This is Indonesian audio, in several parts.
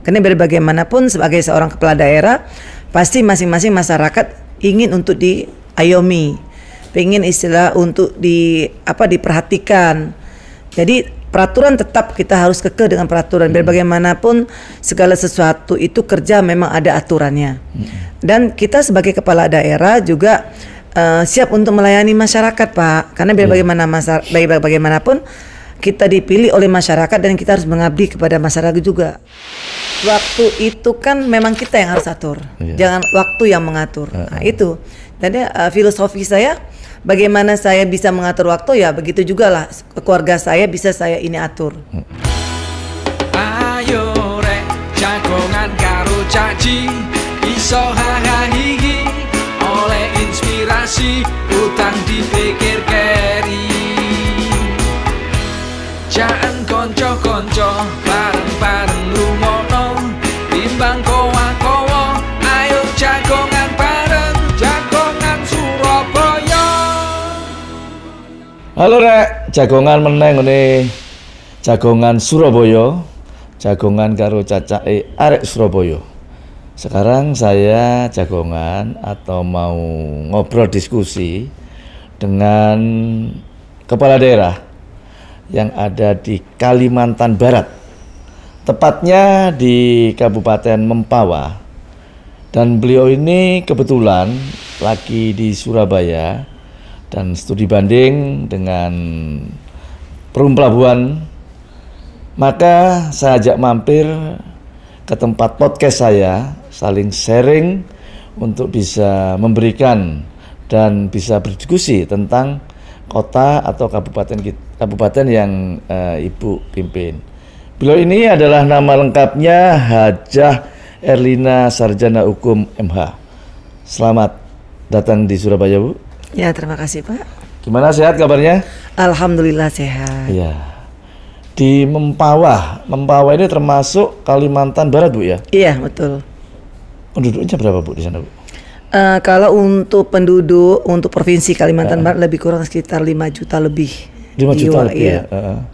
Karena biar bagaimanapun sebagai seorang kepala daerah pasti masing-masing masyarakat ingin untuk diayomi, pengen istilah untuk diperhatikan. Jadi peraturan tetap kita harus kekeh dengan peraturan. Biar bagaimanapun segala sesuatu itu kerja memang ada aturannya. Dan kita sebagai kepala daerah juga siap untuk melayani masyarakat, Pak. Karena biar bagaimanapun kita dipilih oleh masyarakat dan kita harus mengabdi kepada masyarakat juga. Waktu itu kan memang kita yang harus atur, jangan waktu yang mengatur. Nah itu. Jadi filosofi saya, bagaimana saya bisa mengatur waktu, ya begitu juga lah keluarga saya bisa saya ini atur. Ayo rek jagongan karo caci, iso hahaha oleh inspirasi utang dipikir keri. Jangan konco-konco bareng-bareng rumono, timbang kowa-kowa, ayo jagongan bareng, jagongan Surabaya. Halo rek, jagongan meneng ini, jagongan Surabaya, jagongan karo cacake arek Surabaya. Sekarang saya jagongan atau mau ngobrol diskusi dengan kepala daerah yang ada di Kalimantan Barat, tepatnya di Kabupaten Mempawah. Dan beliau ini kebetulan lagi di Surabaya dan studi banding dengan Perum Pelabuhan. Maka saya ajak mampir ke tempat podcast saya, saling sharing untuk bisa memberikan dan bisa berdiskusi tentang kota atau kabupaten yang Ibu pimpin. Beliau ini adalah nama lengkapnya Hajah Erlina Sarjana Hukum MH. Selamat datang di Surabaya, Bu. Ya, terima kasih, Pak. Gimana, sehat kabarnya? Alhamdulillah sehat. Iya. Di Mempawah ini termasuk Kalimantan Barat, Bu ya? Iya, betul. Penduduknya berapa, Bu, di sana, Bu? Kalau untuk penduduk untuk Provinsi Kalimantan Barat lebih kurang sekitar 5 juta lebih. 5 juta lebih, iya. Ya?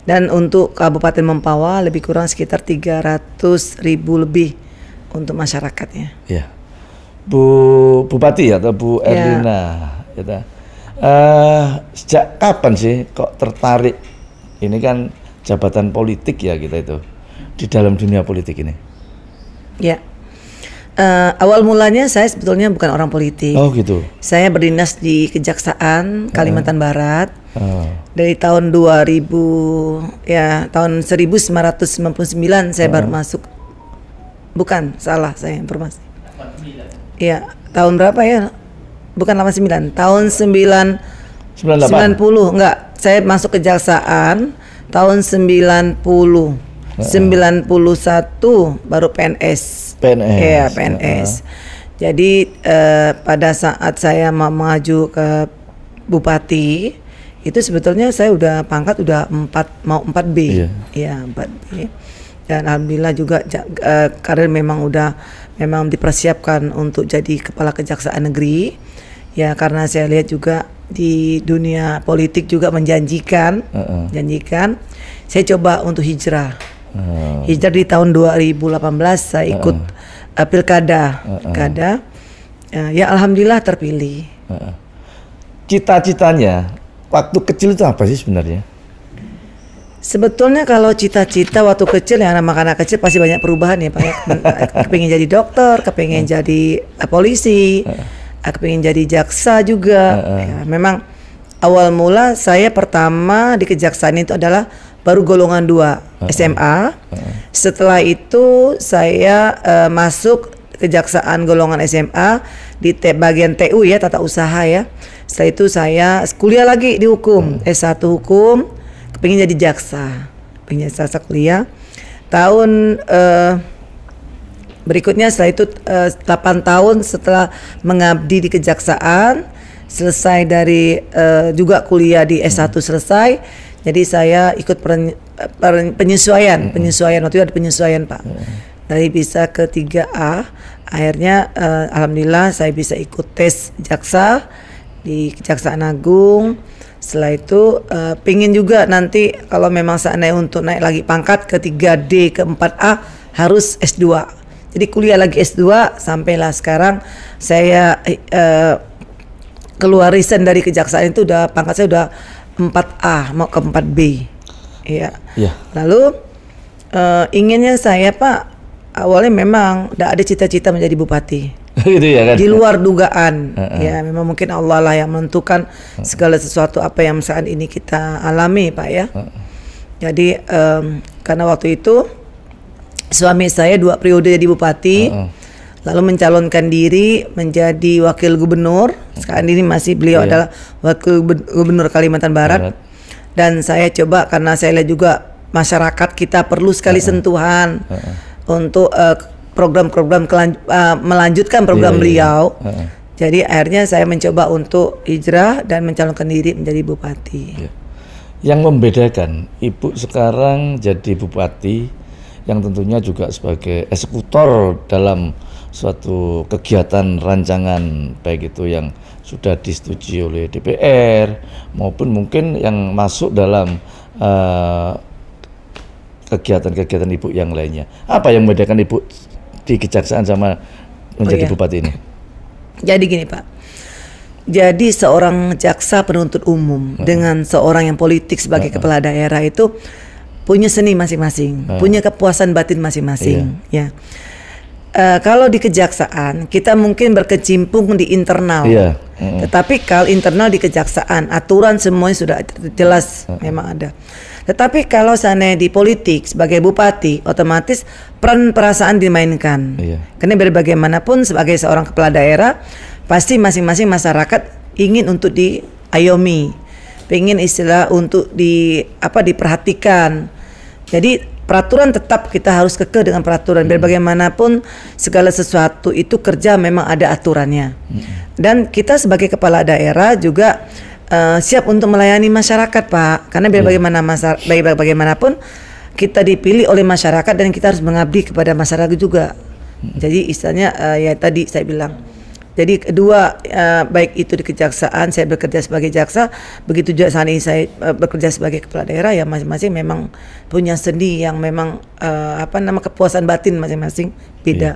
Dan untuk Kabupaten Mempawah lebih kurang sekitar 300.000 lebih untuk masyarakatnya. Iya. Bupati atau Bu Erlina, ya. Sejak kapan sih kok tertarik? Ini kan jabatan politik ya kita itu di dalam dunia politik ini. Ya. Awal mulanya saya sebetulnya bukan orang politik. Oh gitu. Saya berdinas di Kejaksaan Kalimantan Barat dari tahun 2000, ya tahun 1999 saya baru masuk. Bukan, salah saya informasi. Iya, tahun berapa ya? Bukan 89, tahun 90 enggak. Saya masuk Kejaksaan tahun 90. 91 baru PNS. Iya, PNS. Jadi pada saat saya mau maju ke Bupati, itu sebetulnya saya udah pangkat udah 4B. Iya, 4B. Dan alhamdulillah juga karir memang dipersiapkan untuk jadi kepala Kejaksaan Negeri. Ya, karena saya lihat juga di dunia politik juga menjanjikan. Saya coba untuk hijrah. Hijrah di tahun 2018 saya ikut pilkada. Ya alhamdulillah terpilih. Cita-citanya waktu kecil itu apa sih sebenarnya? Sebetulnya kalau cita-cita waktu kecil, ya anak-anak kecil pasti banyak perubahan ya Pak. Kepingin jadi dokter, kepingin jadi polisi, kepingin jadi jaksa juga. Ya, memang awal mula saya pertama di Kejaksaan itu adalah baru golongan 2 SMA. Setelah itu saya masuk Kejaksaan golongan SMA di bagian TU ya, tata usaha ya. Setelah itu saya kuliah lagi di hukum, S1 hukum, kepingin jadi jaksa. Kepingin jadi jaksa kuliah. Tahun berikutnya setelah itu 8 tahun setelah mengabdi di Kejaksaan, selesai dari juga kuliah di S1 selesai. Jadi saya ikut penyesuaian waktu itu ada penyesuaian Pak. Dari bisa ke 3A, akhirnya alhamdulillah saya bisa ikut tes jaksa di Kejaksaan Agung. Setelah itu pingin juga nanti kalau memang seandainya untuk naik lagi pangkat ke 3D ke 4A, harus S2. Jadi kuliah lagi S2 sampailah sekarang saya keluar resign dari kejaksaan itu udah pangkat saya udah 4A mau ke 4B. Iya. Iya. Lalu inginnya saya Pak awalnya memang tidak ada cita-cita menjadi bupati. Gitu ya kan? Di luar dugaan. Ya memang mungkin Allah lah yang menentukan segala sesuatu apa yang saat ini kita alami Pak ya. Jadi karena waktu itu suami saya 2 periode jadi bupati, lalu mencalonkan diri menjadi wakil gubernur. Sekarang ini masih beliau adalah wakil gubernur Kalimantan Barat. Dan saya coba karena saya lihat juga masyarakat kita perlu sekali sentuhan untuk program-program melanjutkan program beliau. Jadi akhirnya saya mencoba untuk hijrah dan mencalonkan diri menjadi bupati. Yang membedakan Ibu sekarang jadi bupati yang tentunya juga sebagai eksekutor dalam suatu kegiatan rancangan baik itu yang sudah disetujui oleh DPR maupun mungkin yang masuk dalam kegiatan-kegiatan Ibu yang lainnya. Apa yang membedakan Ibu di kejaksaan sama menjadi bupati ini? Jadi gini Pak, jadi seorang jaksa penuntut umum dengan seorang yang politik sebagai kepala daerah itu punya seni masing-masing, punya kepuasan batin masing-masing. Ya. Kalau di kejaksaan kita mungkin berkecimpung di internal, tetapi kalau internal di kejaksaan aturan semuanya sudah jelas memang ada. Tetapi kalau sana di politik sebagai bupati, otomatis peran perasaan dimainkan. Karena bagaimanapun sebagai seorang kepala daerah pasti masing-masing masyarakat ingin untuk diayomi, pengen istilah untuk diperhatikan. Jadi peraturan tetap kita harus kekeh dengan peraturan. Biar bagaimanapun segala sesuatu itu kerja memang ada aturannya. Dan kita sebagai kepala daerah juga siap untuk melayani masyarakat Pak. Karena biar bagaimanapun kita dipilih oleh masyarakat dan kita harus mengabdi kepada masyarakat juga. Jadi istilahnya ya tadi saya bilang. Jadi kedua baik itu di kejaksaan saya bekerja sebagai jaksa, begitu juga saat ini saya bekerja sebagai kepala daerah ya masing-masing memang punya seni yang memang kepuasan batin masing-masing beda.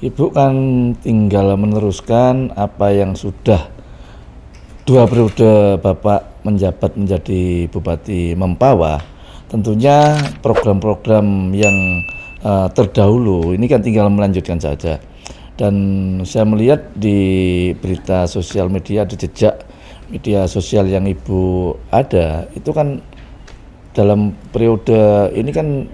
Ibu kan tinggal meneruskan apa yang sudah 2 periode Bapak menjabat menjadi Bupati Mempawah. Tentunya program-program yang terdahulu ini kan tinggal melanjutkan saja. Dan saya melihat di berita sosial media, di jejak media sosial yang Ibu ada, itu kan dalam periode ini kan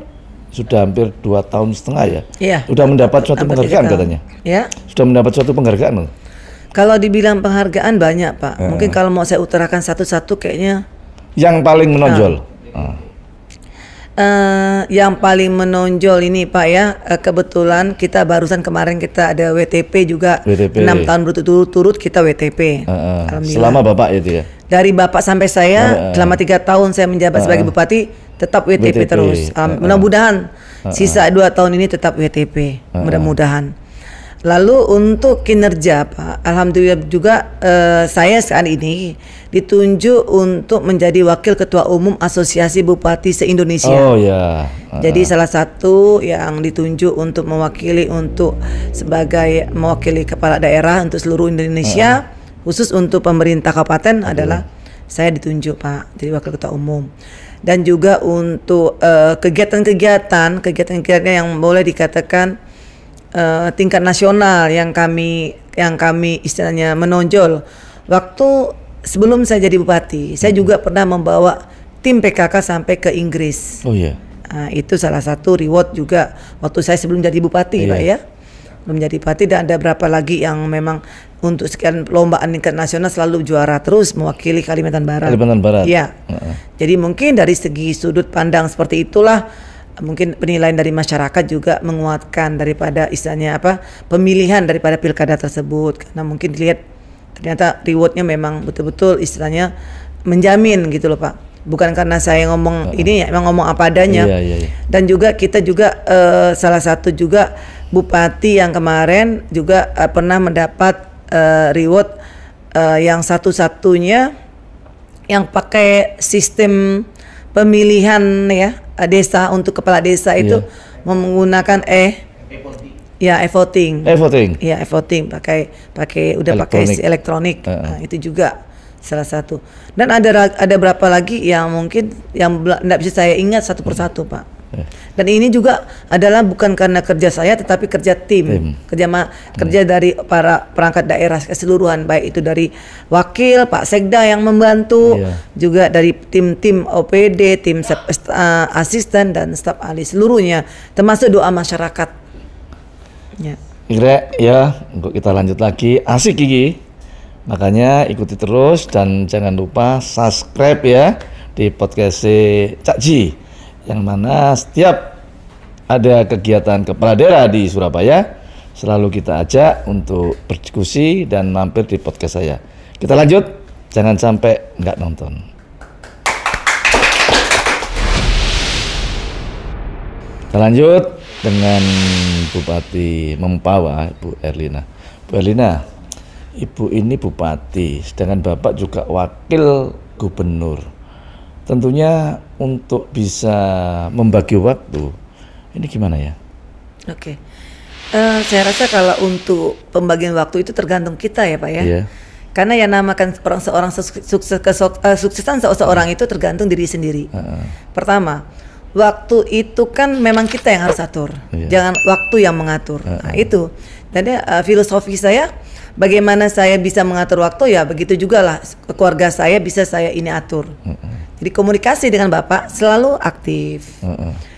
sudah hampir 2,5 tahun ya. Iya. Sudah mendapat suatu penghargaan katanya. Ya. Sudah mendapat suatu penghargaan. Kalau dibilang penghargaan banyak Pak. Mungkin kalau mau saya utarakan satu-satu kayaknya. Yang paling menonjol. Yang paling menonjol ini Pak ya, kebetulan kita barusan kemarin kita ada WTP juga. 6 tahun berturut-turut kita WTP. Alhamdulillah. Selama Bapak itu ya? Dari Bapak sampai saya selama 3 tahun saya menjabat sebagai bupati tetap WTP terus. Mudah-mudahan sisa 2 tahun ini tetap WTP. Mudah-mudahan. Lalu untuk kinerja Pak, alhamdulillah juga saya saat ini ditunjuk untuk menjadi wakil ketua umum Asosiasi Bupati se-Indonesia. Oh ya. Jadi salah satu yang ditunjuk untuk mewakili mewakili kepala daerah untuk seluruh Indonesia, khusus untuk pemerintah kabupaten adalah saya ditunjuk Pak, jadi wakil ketua umum. Dan juga untuk kegiatan-kegiatan yang boleh dikatakan tingkat nasional yang kami istilahnya menonjol. Waktu sebelum saya jadi bupati, saya juga pernah membawa tim PKK sampai ke Inggris. Oh iya. Itu salah satu reward juga waktu saya sebelum jadi bupati Pak ya. Belum jadi bupati dan ada berapa lagi yang memang untuk sekian perlombaan tingkat nasional selalu juara terus mewakili Kalimantan Barat. Kalimantan Barat. Iya. Jadi mungkin dari segi sudut pandang seperti itulah mungkin penilaian dari masyarakat juga menguatkan daripada istilahnya pemilihan daripada pilkada tersebut, karena mungkin dilihat ternyata rewardnya memang betul-betul istilahnya menjamin gitu loh Pak, bukan karena saya ngomong ini ya, memang ngomong apa adanya. Dan juga kita juga salah satu juga bupati yang kemarin juga pernah mendapat reward yang satu-satunya yang pakai sistem pemilihan ya desa untuk kepala desa itu menggunakan e-voting. E-voting. Iya, e-voting pakai pakai elektronik. Nah, itu juga salah satu. Dan ada berapa lagi yang mungkin yang tidak bisa saya ingat satu persatu, Pak. Dan ini juga adalah bukan karena kerja saya, tetapi kerja tim. Kerja dari para perangkat daerah keseluruhan, baik itu dari wakil Pak Sekda yang membantu, juga dari tim OPD, tim asisten dan staf ahli seluruhnya, termasuk doa masyarakat. Ya, untuk kita lanjut lagi, asik Gigi. Makanya ikuti terus dan jangan lupa subscribe ya di podcast Cak Ji, yang mana setiap ada kegiatan kepala daerah di Surabaya selalu kita ajak untuk berdiskusi dan mampir di podcast saya. Kita lanjut, jangan sampai nggak nonton. Kita lanjut dengan Bupati Mempawah, Bu Erlina. Bu Erlina, Ibu ini bupati, sedangkan Bapak juga wakil gubernur. Tentunya untuk bisa membagi waktu, ini gimana ya? Oke. Saya rasa kalau untuk pembagian waktu itu tergantung kita ya, Pak ya. Iya. Karena yang namakan suksesan seseorang itu tergantung diri sendiri. Pertama, waktu itu kan memang kita yang harus atur, jangan waktu yang mengatur. Nah itu. Jadi filosofi saya, bagaimana saya bisa mengatur waktu, ya begitu juga lah keluarga saya bisa saya ini atur. Jadi komunikasi dengan Bapak selalu aktif.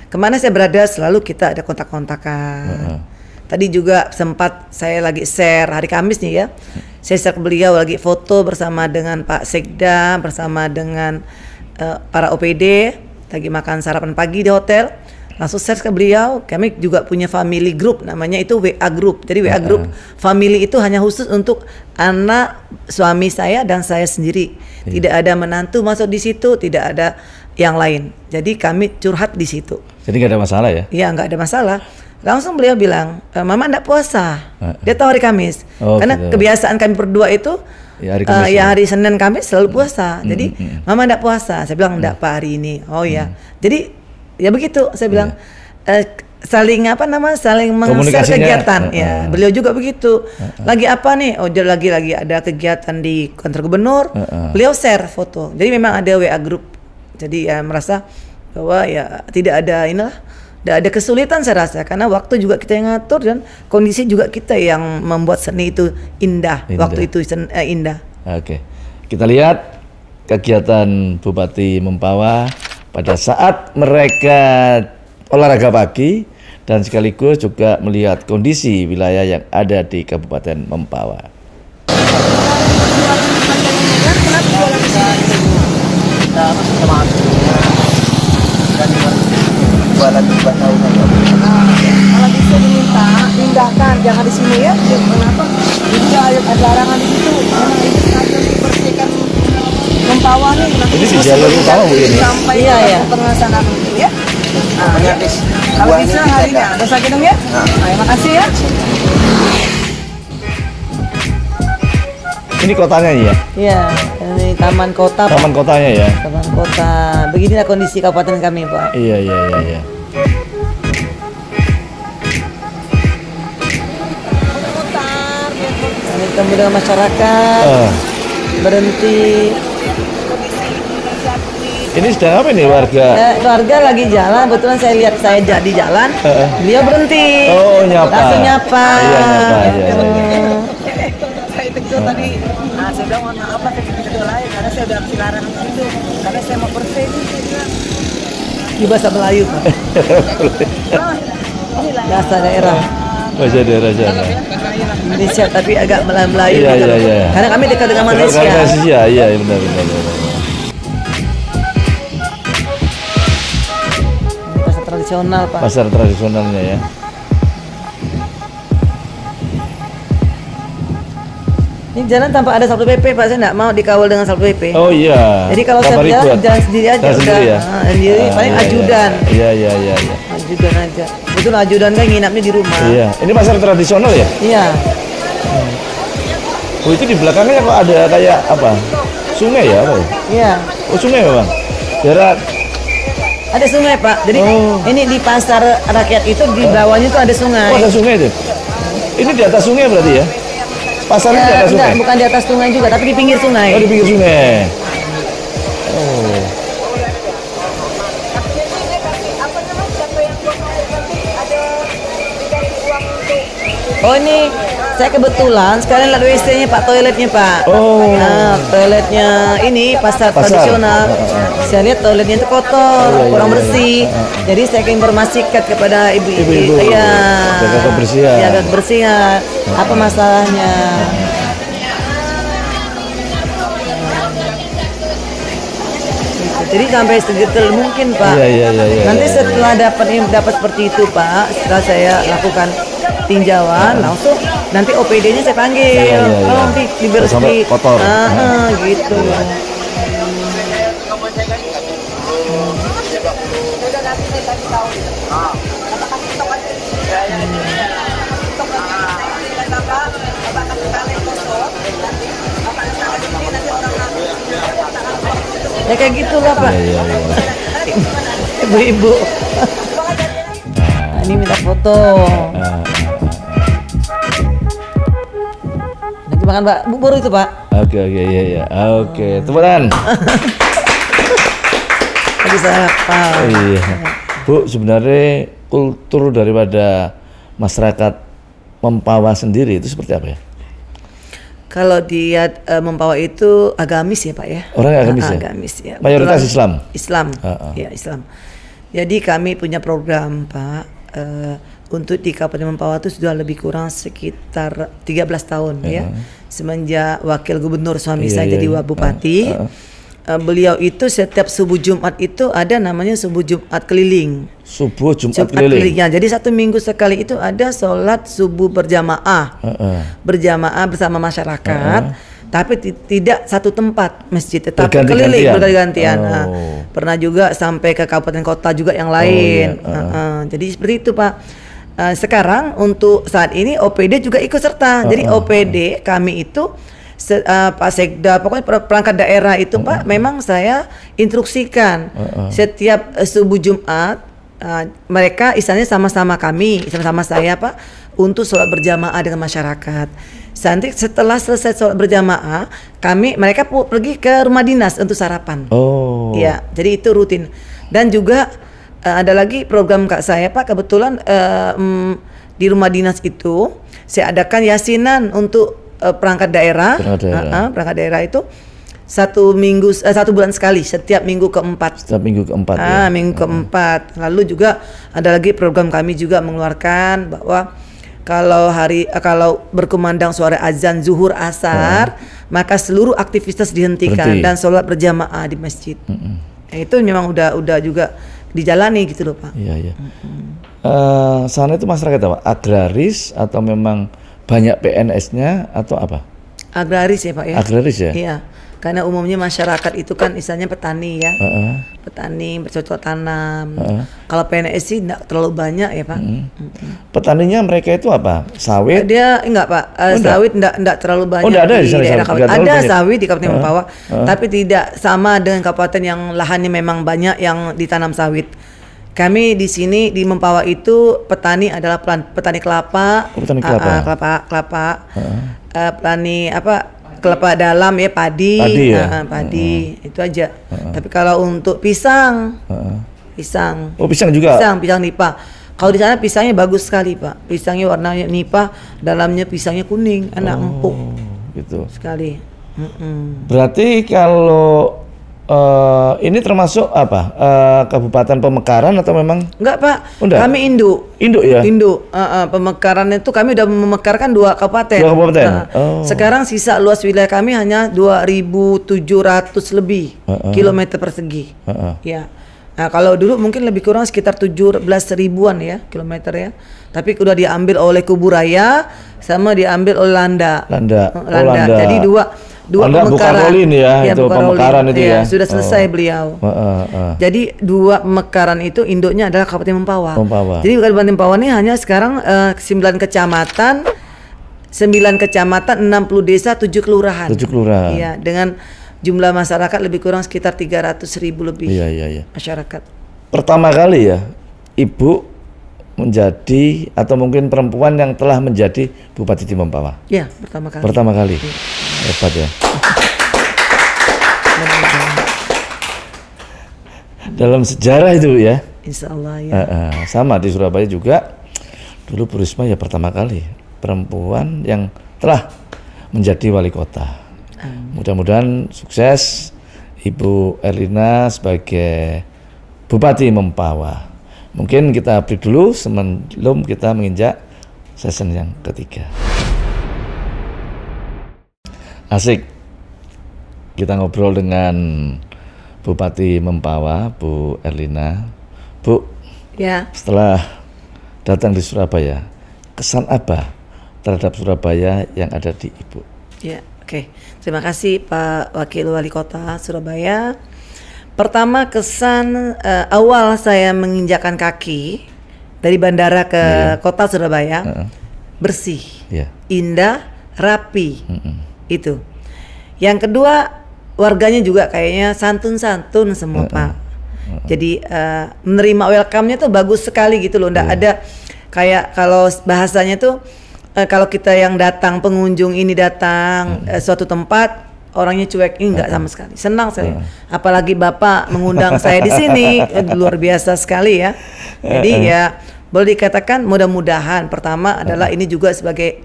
Kemana saya berada selalu kita ada kontak-kontakan. Tadi juga sempat saya lagi share hari Kamis nih ya. Saya share ke beliau lagi foto bersama dengan Pak Sekda, bersama dengan para OPD, lagi makan sarapan pagi di hotel. Langsung share ke beliau, kami juga punya family group, namanya itu WA group. Jadi WA group family itu hanya khusus untuk anak, suami saya dan saya sendiri. Tidak ada menantu masuk di situ, tidak ada yang lain. Jadi kami curhat di situ. Jadi nggak ada masalah ya? Iya, nggak ada masalah. Langsung beliau bilang, Mama enggak puasa. Dia tahu hari Kamis. Karena kebiasaan kami berdua itu hari Senin Kamis selalu puasa. Jadi Mama enggak puasa. Saya bilang enggak Pak hari ini. Oh ya. Jadi ya begitu. Saya bilang saling meng-share kegiatan. Ya, beliau juga begitu. Lagi apa nih? Oh, lagi ada kegiatan di kantor gubernur. Beliau share foto. Jadi memang ada WA group. Jadi ya merasa bahwa ya tidak ada tidak ada kesulitan saya rasa, karena waktu juga kita yang ngatur dan kondisi juga kita yang membuat seni itu indah. Waktu itu indah. Oke, kita lihat kegiatan Bupati Mempawah pada saat mereka olahraga pagi dan sekaligus juga melihat kondisi wilayah yang ada di Kabupaten Mempawah. Kalau bisa diminta pindahkan, jangan di sini ya. Kenapa? Jadi ada larangan di situ. Ini sengaja dibersihkan Mempawah nih. Ini di jalur utama Bu ini. Sampai tengah sana mungkin ya. Kalau bisa harinya, dosa gedung ya. Terima kasih ya. Ini kotanya ya? Iya, ini taman kota. Taman kotanya ya? Taman kota. Beginilah kondisi kabupaten kami, Pak. Iya. Ini ketemu dengan masyarakat. Berhenti. Ini sedang apa nih warga? Warga lagi jalan, kebetulan saya lihat saya di jalan. Dia berhenti. Oh, nyapa. Langsung nyapa. Iya, nyapa. Tadi, saya bilang mohon maaf lah ke lain karena saya udah silaran itu, karena saya mau bersih di bahasa Melayu Pak. Bahasa daerah. Bahasa daerah sana. Indonesia tapi agak Melayu. Iya. Karena kami dekat dengan Malaysia. Iya, benar. Pasar tradisional Pak. Pasar tradisionalnya ya. Ini jalan tanpa ada Satpol PP Pak, saya nggak mau dikawal dengan Satpol PP. Oh iya. Jadi kalau saya jalan sendiri aja udah. Sendiri paling ajudan. Iya. Ajudan aja. Betul ajudan kan nginapnya di rumah. Iya. Ini pasar tradisional ya? Iya. Oh itu di belakangnya kok ada kayak apa? Sungai ya? Apa ya? Iya. Oh sungai memang. Daerah Ada sungai Pak. Jadi ini di pasar rakyat itu di bawahnya itu ada sungai. Oh, ada sungai itu. Ini di atas sungai berarti ya? Pasarnya di atas sungai? Enggak, bukan di atas sungai juga, tapi di pinggir sungai. Oh, di pinggir sungai. Oh. Oh ini saya kebetulan sekarang lihat WC-nya Pak, toiletnya Pak. Oh. Nah, toiletnya ini pasar tradisional. Saya lihat toiletnya itu kotor, kurang bersih. Jadi saya informasikan kepada ibu-ibu, ya, jaga kebersihan. Jaga kebersihan. Apa masalahnya? Jadi sampai sedetail mungkin Pak. Iya. Nanti setelah dapat seperti itu Pak, setelah saya lakukan tinjauan, langsung nanti OPD-nya saya panggil. Tolong dibersih. Sampai kotor. Gitu. Ya kayak gitulah Pak. Iya. Ibu-ibu. Nah, ini minta foto. Nanti makan Pak bubur itu Pak. Oke, iya. Oke, tepuk tangan. Lagi sarapan. Iya. Bu, sebenarnya kultur daripada masyarakat Mempawah sendiri itu seperti apa ya? Kalau dia Mempawah itu agamis ya Pak ya. Orang agamis ya? Agamis ya. Mayoritas Islam? Islam, ya Islam. Jadi kami punya program Pak, untuk di Kabupaten Mempawah itu sudah lebih kurang sekitar 13 tahun ya. Semenjak Wakil Gubernur suami saya jadi Bupati. Beliau itu setiap subuh Jumat itu ada namanya subuh Jumat keliling. Subuh Jumat keliling. Ya, jadi 1 minggu sekali itu ada sholat subuh berjamaah, berjamaah bersama masyarakat, tapi tidak satu tempat masjid, tetapi keliling berganti-gantian. Pernah juga sampai ke kabupaten kota juga yang lain. Jadi seperti itu Pak. Sekarang untuk saat ini OPD juga ikut serta. Jadi OPD kami itu Pak Sekda, pokoknya perangkat daerah itu Pak, memang saya instruksikan setiap subuh Jumat mereka istilahnya sama-sama kami, sama-sama saya Pak, untuk sholat berjamaah dengan masyarakat. Nanti setelah selesai sholat berjamaah, mereka pergi ke rumah dinas untuk sarapan. Ya, jadi itu rutin. Dan juga ada lagi program Kak saya Pak, kebetulan di rumah dinas itu saya adakan yasinan untuk perangkat daerah. Perangkat daerah itu 1 bulan sekali, setiap minggu keempat. Setiap minggu keempat. Minggu keempat. Lalu juga ada lagi program kami juga mengeluarkan bahwa kalau berkumandang suara azan zuhur asar, maka seluruh aktivitas dihentikan dan sholat berjamaah di masjid. Itu memang udah juga dijalani gitu loh Pak. Iya. Sana itu masyarakat apa? Agraris atau memang banyak PNS-nya atau apa? Agraris ya Pak ya. Agraris ya? Iya. Karena umumnya masyarakat itu kan istilahnya petani ya. Petani bercocok tanam. Kalau PNS sih enggak terlalu banyak ya Pak. Petaninya mereka itu apa? Sawit? Dia enggak Pak. Sawit enggak terlalu banyak. Ada di daerah Kabupaten. Ada sawit di Kabupaten Mempawah, tapi tidak sama dengan kabupaten yang lahannya memang banyak yang ditanam sawit. Kami di sini di Mempawah itu petani adalah petani kelapa, petani kelapa dalam ya, padi itu aja. Tapi kalau untuk pisang, pisang juga. Pisang nipah. Kalau di sana pisangnya bagus sekali Pak. Pisangnya warnanya nipah, dalamnya pisangnya kuning, enak empuk. Gitu. Sekali. Berarti kalau ini termasuk apa? Kabupaten Pemekaran atau memang? Enggak Pak, kami induk. Induk ya? Induk. Pemekaran itu kami udah memekarkan 2 kabupaten. 2 kabupaten? Sekarang sisa luas wilayah kami hanya 2.700 lebih kilometer persegi. Ya. Nah, kalau dulu mungkin lebih kurang sekitar 17 ribuan ya kilometer ya. Tapi udah diambil oleh Kuburaya sama diambil oleh Landa. Jadi dua pemekaran itu pemekaran itu ya. Sudah selesai beliau. Jadi 2 pemekaran itu induknya adalah Kabupaten Mempawah. Jadi Kabupaten Mempawah ini hanya sekarang 9 kecamatan, 60 desa, 7 kelurahan. Iya, dengan jumlah masyarakat lebih kurang sekitar 300.000 lebih. Iya. Masyarakat. pertama kali ya ibu menjadi atau mungkin perempuan yang telah menjadi Bupati di Mempawah. Ya, pertama kali. Pertama kali. Ya. Hebat ya. Dalam sejarah itu ya. Insya Allah ya. Sama di Surabaya juga dulu Bu Risma ya pertama kali perempuan yang telah menjadi wali kota. Mudah-mudahan sukses Ibu Erlina sebagai Bupati Mempawah. Mungkin kita break dulu sebelum kita menginjak season yang ketiga. Asik kita ngobrol dengan Bupati Mempawah, Bu Erlina. Bu, Ya. setelah datang di Surabaya, kesan apa terhadap Surabaya yang ada di Ibu? Ya, oke. Terima kasih Pak Wakil Wali Kota Surabaya. Pertama kesan awal saya menginjakan kaki dari bandara ke kota Surabaya, bersih, indah, rapi, itu. Yang kedua warganya juga kayaknya santun-santun semua Pak. Jadi menerima welcome-nya tuh bagus sekali gitu loh. Nggak ada kayak kalau bahasanya tuh kalau kita yang datang pengunjung ini datang suatu tempat orangnya cuek, ini enggak sama sekali. Senang saya. Apalagi Bapak mengundang saya di sini, luar biasa sekali ya. Jadi ya boleh dikatakan mudah-mudahan pertama adalah ini juga sebagai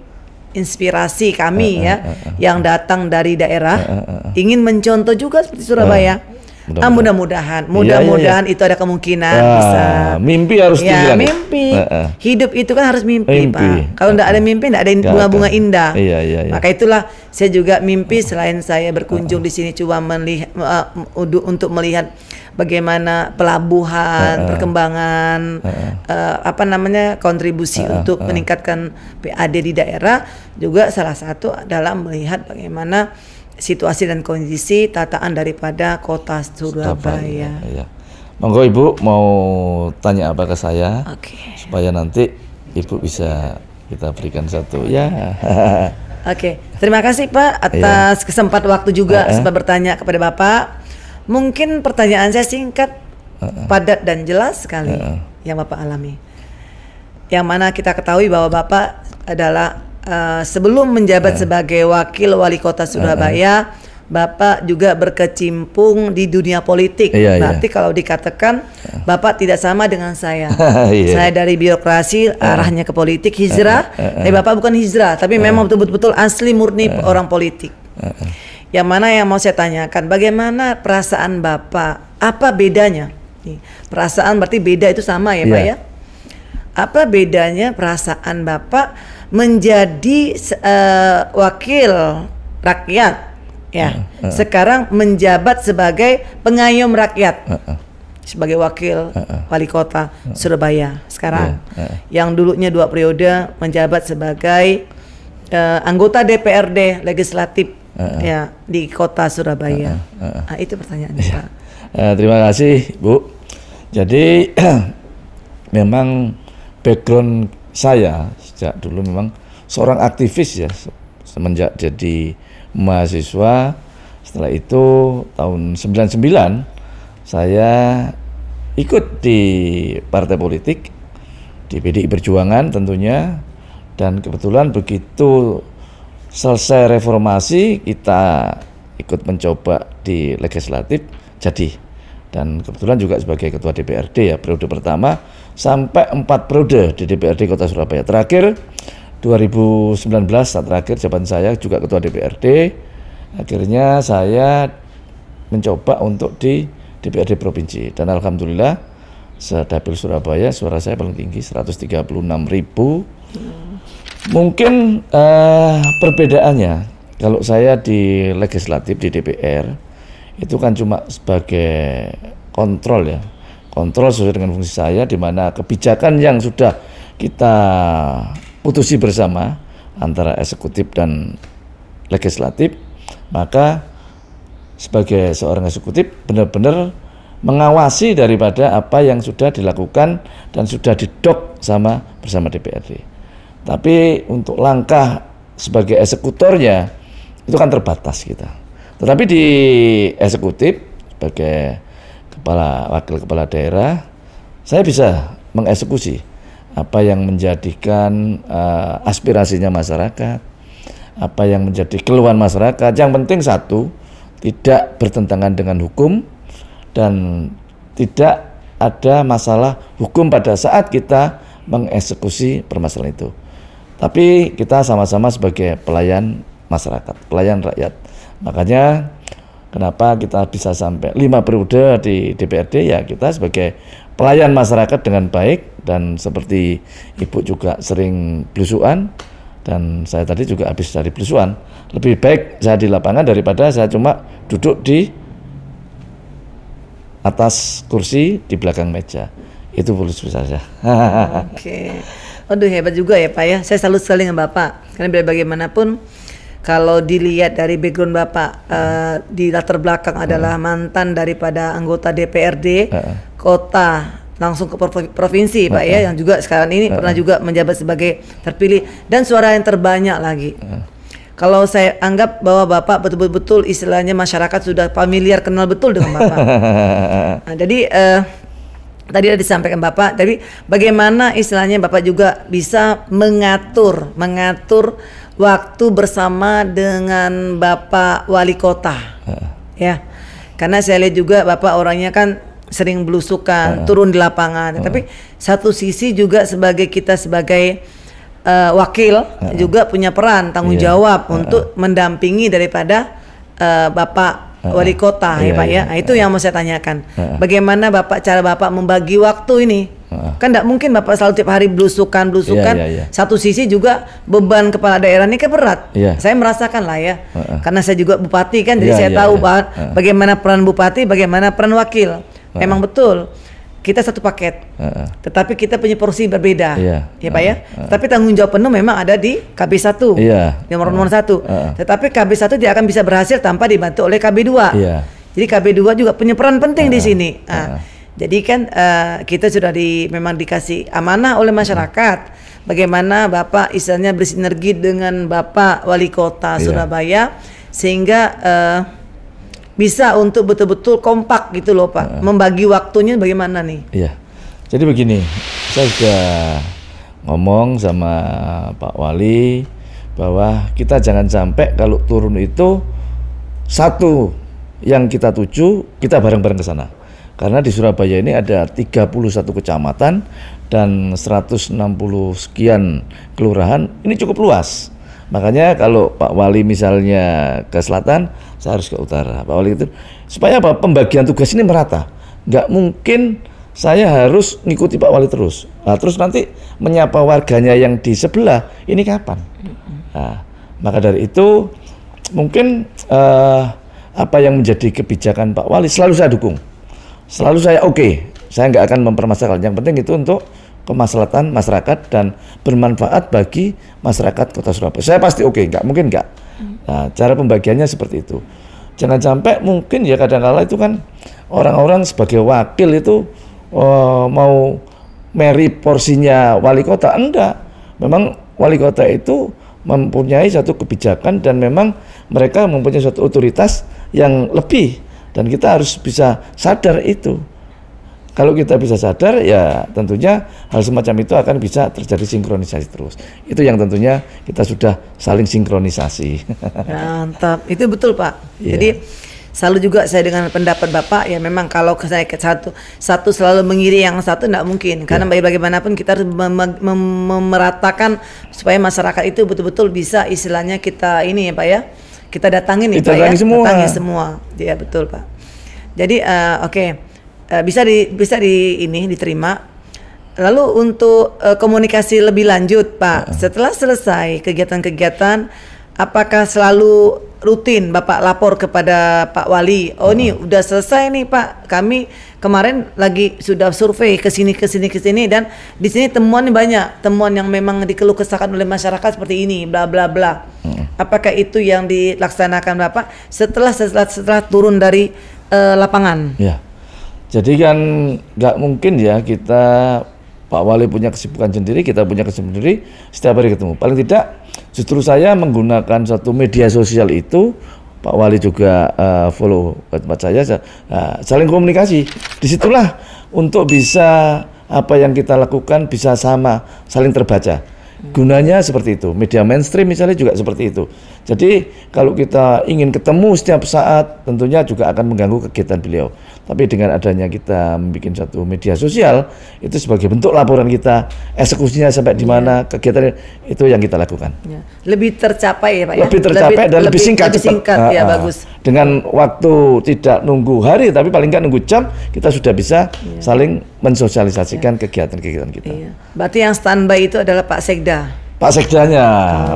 inspirasi kami ya yang datang dari daerah ingin mencontoh juga seperti Surabaya. Mudah-mudahan itu ada kemungkinan bisa. Mimpi harus tinggi. Mimpi. Hidup itu kan harus mimpi. Pak. Kalau tidak ada mimpi, tidak ada bunga-bunga indah. Maka itulah saya juga mimpi selain saya berkunjung di sini coba melihat untuk melihat bagaimana pelabuhan, perkembangan, kontribusi untuk meningkatkan PAD di daerah. Juga salah satu adalah melihat bagaimana situasi dan kondisi tataan daripada kota Surabaya. Monggo Ibu mau tanya apa ke saya, supaya nanti Ibu bisa kita berikan satu ya. Terima kasih Pak atas kesempatan waktu juga sempat bertanya kepada Bapak. Mungkin pertanyaan saya singkat, padat dan jelas sekali yang Bapak alami. Yang mana kita ketahui bahwa Bapak adalah sebelum menjabat sebagai wakil wali kota Surabaya, Bapak juga berkecimpung di dunia politik. Berarti kalau dikatakan Bapak tidak sama dengan saya. Saya dari birokrasi arahnya ke politik, hijrah. Tapi Bapak bukan hijrah, tapi memang betul-betul asli murni orang politik. Yang mana yang mau saya tanyakan, bagaimana perasaan Bapak? Apa bedanya? Perasaan berarti beda itu sama ya Pak ya? Apa bedanya perasaan Bapak menjadi wakil rakyat ya, sekarang menjabat sebagai pengayom rakyat, sebagai wakil wali kota Surabaya sekarang, yang dulunya 2 periode menjabat sebagai anggota DPRD legislatif ya di kota Surabaya. Itu pertanyaannya Pak. Terima kasih Bu. Jadi memang background saya sejak dulu memang seorang aktivis ya, semenjak jadi mahasiswa. Setelah itu tahun 99 saya ikut di partai politik, di PDI Perjuangan tentunya, dan kebetulan begitu selesai reformasi kita ikut mencoba di legislatif jadi, dan kebetulan juga sebagai ketua DPRD ya periode pertama sampai 4 periode di DPRD Kota Surabaya. Terakhir 2019 saat terakhir jabatan saya juga ketua DPRD. Akhirnya saya mencoba untuk di DPRD provinsi, dan alhamdulillah sedapil Surabaya suara saya paling tinggi 136.000. Mungkin perbedaannya kalau saya di legislatif di DPR itu kan cuma sebagai kontrol ya, kontrol sesuai dengan fungsi saya, di mana kebijakan yang sudah kita putusi bersama antara eksekutif dan legislatif, maka sebagai seorang eksekutif benar-benar mengawasi daripada apa yang sudah dilakukan dan sudah didok bersama DPRD. Tapi untuk langkah sebagai eksekutornya itu kan terbatas kita. Tetapi di eksekutif sebagai wakil kepala daerah saya bisa mengeksekusi apa yang menjadikan aspirasinya masyarakat, apa yang menjadi keluhan masyarakat. Yang penting satu, tidak bertentangan dengan hukum dan tidak ada masalah hukum pada saat kita mengeksekusi permasalahan itu. Tapi kita sama-sama sebagai pelayan masyarakat, pelayan rakyat. Makanya kenapa kita bisa sampai 5 periode di DPRD, ya kita sebagai pelayan masyarakat dengan baik. Dan seperti Ibu juga sering belusuan, dan saya tadi juga habis dari belusuan. Lebih baik saya di lapangan daripada saya cuma duduk di atas kursi di belakang meja. Itu belusuan saja. Oke. Waduh, hebat juga ya Pak ya. Saya salut sekali dengan Bapak. Karena biar bagaimanapun kalau dilihat dari background Bapak, di latar belakang adalah mantan daripada anggota DPRD kota langsung ke provinsi Pak ya, yang juga sekarang ini pernah juga menjabat sebagai terpilih dan suara yang terbanyak lagi. Kalau saya anggap bahwa Bapak betul-betul istilahnya masyarakat sudah familiar, kenal betul dengan Bapak. Nah, jadi tadi ada disampaikan Bapak, tapi bagaimana istilahnya Bapak juga bisa mengatur waktu bersama dengan Bapak Wali Kota, ya. Karena saya lihat juga Bapak orangnya kan sering belusukan, turun di lapangan. Tapi satu sisi juga kita sebagai wakil juga punya peran tanggung jawab untuk mendampingi daripada Bapak Wali Kota ya Pak ya. Nah, itu yang mau saya tanyakan. Bagaimana cara Bapak membagi waktu ini? Kan tidak mungkin Bapak selalu tiap hari belusukan. Satu sisi juga beban kepala daerah ini kan berat. Saya merasakan lah ya. Karena saya juga bupati kan, jadi saya tahu bagaimana peran bupati, bagaimana peran wakil. Memang betul. Kita satu paket, tetapi kita punya porsi berbeda, ya Pak ya. Tapi tanggung jawab penuh memang ada di KB1, nomor 1. Tetapi KB1 tidak akan bisa berhasil tanpa dibantu oleh KB2. Jadi KB2 juga punya peran penting di sini. Jadi kan kita sudah memang dikasih amanah oleh masyarakat. Bagaimana Bapak istilahnya bersinergi dengan Bapak Wali Kota Surabaya sehingga bisa untuk betul-betul kompak gitu loh Pak. Membagi waktunya bagaimana nih? Iya. Jadi begini, saya sudah ngomong sama Pak Wali bahwa kita jangan sampai kalau turun itu satu yang kita tuju, kita bareng-bareng ke sana. Karena di Surabaya ini ada 31 kecamatan dan 160 sekian kelurahan, ini cukup luas. Makanya kalau Pak Wali misalnya ke selatan, saya harus ke utara. Pak Wali itu supaya apa? Pembagian tugas ini merata. Nggak mungkin saya harus ngikuti Pak Wali terus. Nah, terus nanti menyapa warganya yang di sebelah ini kapan? Nah, maka dari itu mungkin apa yang menjadi kebijakan Pak Wali selalu saya dukung. Selalu saya oke. Saya nggak akan mempermasalahkan. Yang penting itu untuk kemaslahatan masyarakat dan bermanfaat bagi masyarakat Kota Surabaya. Saya pasti oke, nggak mungkin nggak. Nah, cara pembagiannya seperti itu. Jangan sampai mungkin ya kadang-kala itu kan orang-orang sebagai wakil itu mau meri porsinya wali kota. Enggak. Memang wali kota itu mempunyai satu kebijakan dan memang mereka mempunyai satu otoritas yang lebih dan kita harus bisa sadar itu. Kalau kita bisa sadar, ya tentunya hal semacam itu akan bisa terjadi sinkronisasi terus. Itu yang tentunya kita sudah saling sinkronisasi. Mantap, itu betul Pak. Jadi selalu juga saya dengan pendapat Bapak, ya memang kalau saya satu selalu mengiri yang satu tidak mungkin. Karena bagaimanapun kita harus memeratakan supaya masyarakat itu betul-betul bisa istilahnya kita ini ya Pak ya. Kita datangin nih Pak ya, datangin semua. Ya betul Pak. Jadi oke. Bisa diterima. Lalu untuk komunikasi lebih lanjut Pak, setelah selesai kegiatan-kegiatan, apakah selalu rutin Bapak lapor kepada Pak Wali? Oh ini udah selesai nih Pak, kami kemarin lagi sudah survei ke sini dan di sini temuan banyak, temuan yang memang dikeluh kesahkan oleh masyarakat seperti ini, bla bla bla. Apakah itu yang dilaksanakan Bapak setelah turun dari lapangan? Ya. Jadi kan nggak mungkin ya kita Pak Wali punya kesibukan sendiri, kita punya kesibukan sendiri, setiap hari ketemu. Paling tidak justru saya menggunakan satu media sosial itu, Pak Wali juga follow ke tempat saya, saling komunikasi. Disitulah untuk bisa apa yang kita lakukan bisa sama, saling terbaca. Gunanya seperti itu. Media mainstream misalnya juga seperti itu. Jadi kalau kita ingin ketemu setiap saat, tentunya juga akan mengganggu kegiatan beliau. Tapi dengan adanya kita membuat satu media sosial, itu sebagai bentuk laporan kita, eksekusinya sampai di mana, kegiatan itu yang kita lakukan. Ya. Lebih tercapai ya Pak ya? Lebih tercapai dan lebih singkat. Lebih singkat ya, bagus. Dengan waktu tidak nunggu hari, tapi paling nggak nunggu jam, kita sudah bisa saling mensosialisasikan kegiatan-kegiatan kita. Iya. Berarti yang standby itu adalah Pak Sekda. Pak Sekdanya,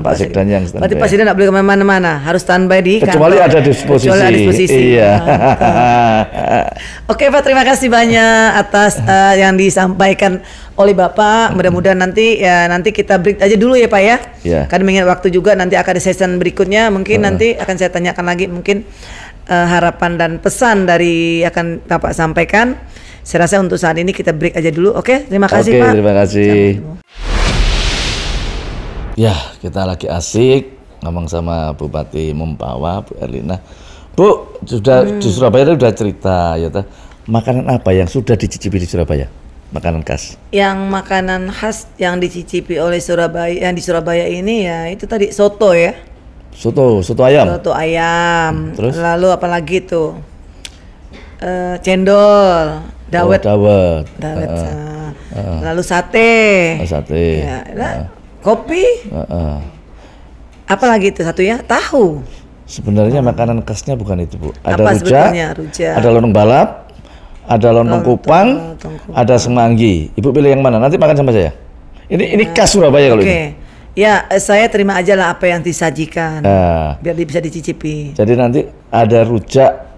Pak Sekdanya yang standby. Berarti Pak Sekda nggak boleh kemana-mana, harus standby di kecuali kantor. ada disposisi. Kecuali ada disposisi. Iya. Oke Pak, terima kasih banyak atas yang disampaikan oleh Bapak. Mudah-mudahan nanti kita break aja dulu ya Pak ya. Iya. Karena mengingat waktu juga, nanti akan ada season berikutnya. Mungkin nanti akan saya tanyakan lagi mungkin harapan dan pesan dari akan Bapak sampaikan. Saya rasa untuk saat ini kita break aja dulu. Oke, terima kasih Pak. Oke, terima kasih. Ya, kita lagi asik ngomong sama Bupati Mempawah, Bu Erlina. Bu, sudah di Surabaya sudah cerita ya, makanan apa yang sudah dicicipi di Surabaya? Makanan khas. Yang makanan khas yang dicicipi oleh Surabaya, yang di Surabaya ini ya itu tadi soto ya. Soto ayam. Soto ayam. Terus? Lalu apalagi tuh? Cendol, dawet. Dawet. Lalu sate. Sate. Ya, kopi. Apalagi itu satu ya? Tahu. Sebenarnya makanan khasnya bukan itu, Bu. Ada Apa rujak, rujak, ada lontong balap, ada lontong kupang, ada semanggi. Ibu pilih yang mana? Nanti makan sama saya. Ini khas Surabaya kalau ini. Ya, saya terima aja lah apa yang disajikan. Biar bisa dicicipi. Jadi nanti ada rujak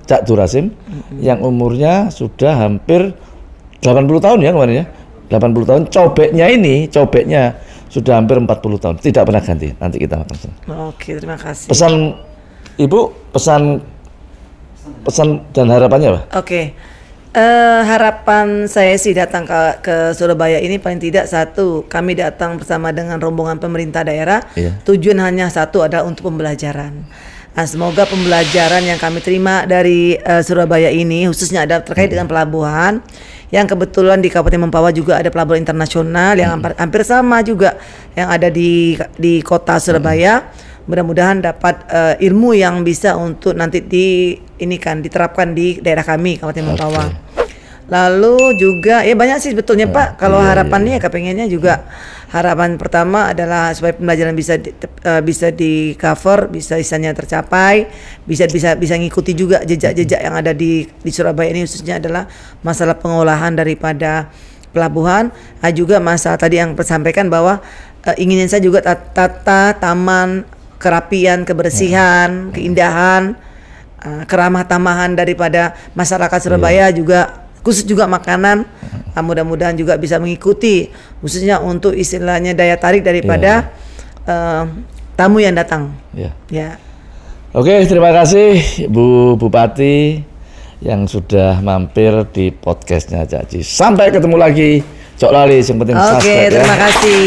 Cak Durasim yang umurnya sudah hampir 80 tahun ya kemarin ya. 80 tahun, cobeknya sudah hampir 40 tahun, tidak pernah ganti. Nanti kita makan. Oke, terima kasih. Pesan Ibu, pesan dan harapannya apa? Oke. Harapan saya sih datang ke Surabaya ini paling tidak satu, kami datang bersama dengan rombongan pemerintah daerah. Iya. Tujuan hanya satu, adalah untuk pembelajaran. Nah, semoga pembelajaran yang kami terima dari Surabaya ini khususnya ada terkait dengan pelabuhan, yang kebetulan di Kabupaten Mempawah juga ada pelabuhan internasional yang hampir sama juga yang ada di kota Surabaya. Mudah-mudahan dapat ilmu yang bisa untuk nanti diterapkan di daerah kami Kabupaten Mempawah. Lalu juga ya banyak sih sebetulnya Pak. Kalau harapannya kepengennya juga harapan pertama adalah supaya pembelajaran bisa di cover, bisa isanya tercapai, bisa ngikuti juga jejak-jejak yang ada di Surabaya ini, khususnya adalah masalah pengolahan daripada pelabuhan. Juga masalah tadi yang disampaikan bahwa ingin saya juga tata taman, kerapian, kebersihan, keindahan, keramah tamahan daripada masyarakat Surabaya juga, khusus juga makanan. Mudah-mudahan juga bisa mengikuti, khususnya untuk istilahnya daya tarik daripada tamu yang datang. Ya. Oke, terima kasih Bu Bupati yang sudah mampir di podcastnya Caci. Sampai ketemu lagi. Cok lali, yang penting subscribe ya. Oke, terima kasih.